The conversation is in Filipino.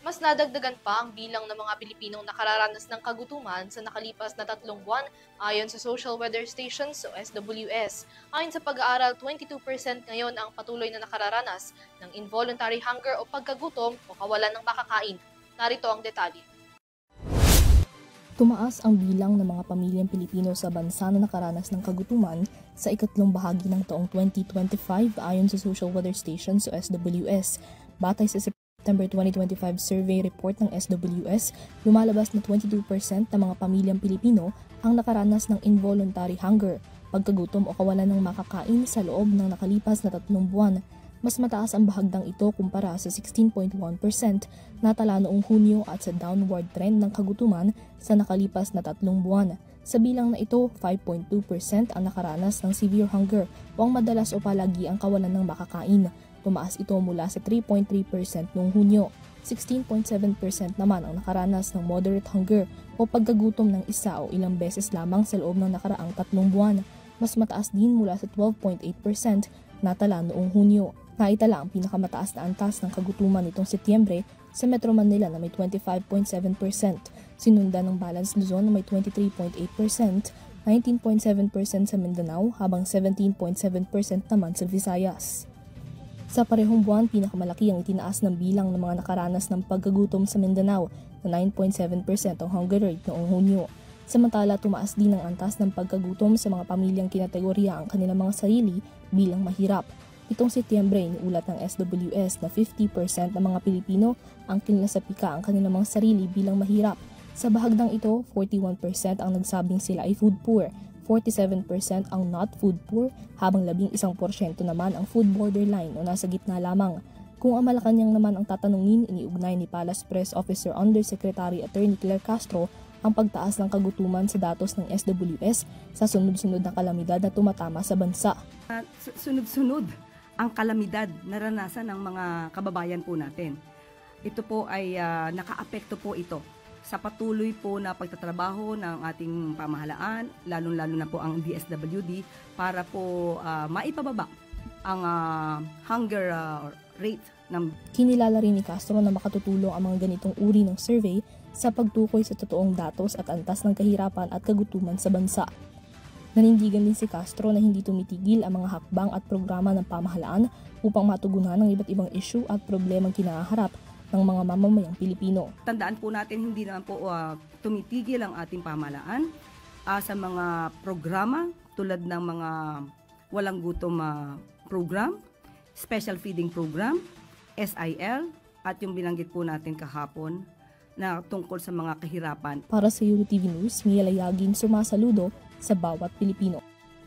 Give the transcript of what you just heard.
Mas nadagdagan pa ang bilang ng mga Pilipinong nakararanas ng kagutuman sa nakalipas na 3 buwan ayon sa Social Weather Stations o SWS. Ayon sa pag-aaral, 22% ngayon ang patuloy na nakararanas ng involuntary hunger o pagkagutom o kawalan ng makakain. Narito ang detalye. Tumaas ang bilang ng mga pamilyang Pilipino sa bansa na nakaranas ng kagutuman sa ikatlong bahagi ng taong 2025 ayon sa Social Weather Stations o SWS. Batay sa September 2025 survey report ng SWS, lumalabas na 22% ng mga pamilyang Pilipino ang nakaranas ng involuntary hunger, pagkagutom o kawalan ng makakain sa loob ng nakalipas na 3 buwan. Mas mataas ang bahagdang ito kumpara sa 16.1% natala noong Hunyo at sa downward trend ng kagutuman sa nakalipas na 3 buwan. Sa bilang na ito, 5.2% ang nakaranas ng severe hunger o ang madalas o palagi ang kawalan ng makakain. Tumaas ito mula sa 3.3% noong Hunyo. 16.7% naman ang nakaranas ng moderate hunger o pagkagutom ng isa o ilang beses lamang sa loob ng nakaraang 3 buwan. Mas mataas din mula sa 12.8% natala noong Hunyo. Naitala ang pinakamataas na antas ng kagutuman nitong Setyembre sa Metro Manila na may 25.7%, sinundan ng Balance Luzon na may 23.8%, 19.7% sa Mindanao habang 17.7% naman sa Visayas. Sa parehong buwan, pinakamalaki ang itinaas ng bilang ng mga nakaranas ng pagkagutom sa Mindanao na 9.7% ang hunger rate noong Hunyo. Samantala, tumaas din ang antas ng pagkagutom sa mga pamilyang kinategorya ang kanilang mga sarili bilang mahirap. Itong Setyembre, iniulat ng SWS na 50% ng mga Pilipino ang kinasapika ang kanilang mga sarili bilang mahirap. Sa bahagdang ito, 41% ang nagsabing sila ay food poor, 47% ang not food poor, habang 11% naman ang food borderline o nasa gitna lamang. Kung ang Malacanang naman ang tatanungin, iniugnay ni Palace Press Officer Undersecretary Attorney Claire Castro ang pagtaas ng kagutuman sa datos ng SWS sa sunod-sunod na kalamidad na tumatama sa bansa. Sunod-sunod ang kalamidad na naranasan ng mga kababayan po natin. Ito po ay nakaapekto po ito sa patuloy po na pagtatrabaho ng ating pamahalaan, lalong-lalo na po ang DSWD para po maipababa ang hunger rate. Kinilala rin ni Castro na makatutulong ang mga ganitong uri ng survey sa pagtukoy sa totoong datos at antas ng kahirapan at kagutuman sa bansa. Nanindigan din si Castro na hindi tumitigil ang mga hakbang at programa ng pamahalaan upang matugunan ang iba't ibang issue at problemang kinaharap ng mga mamamayang Pilipino. Tandaan po natin hindi naman po tumitigil ang ating pamahalaan sa mga programa tulad ng mga walang gutom program, special feeding program, SIL at yung binanggit po natin kahapon na tungkol sa mga kahirapan. Para sa EuroTV News, Mia Layagin sumasaludo sa bawat Pilipino.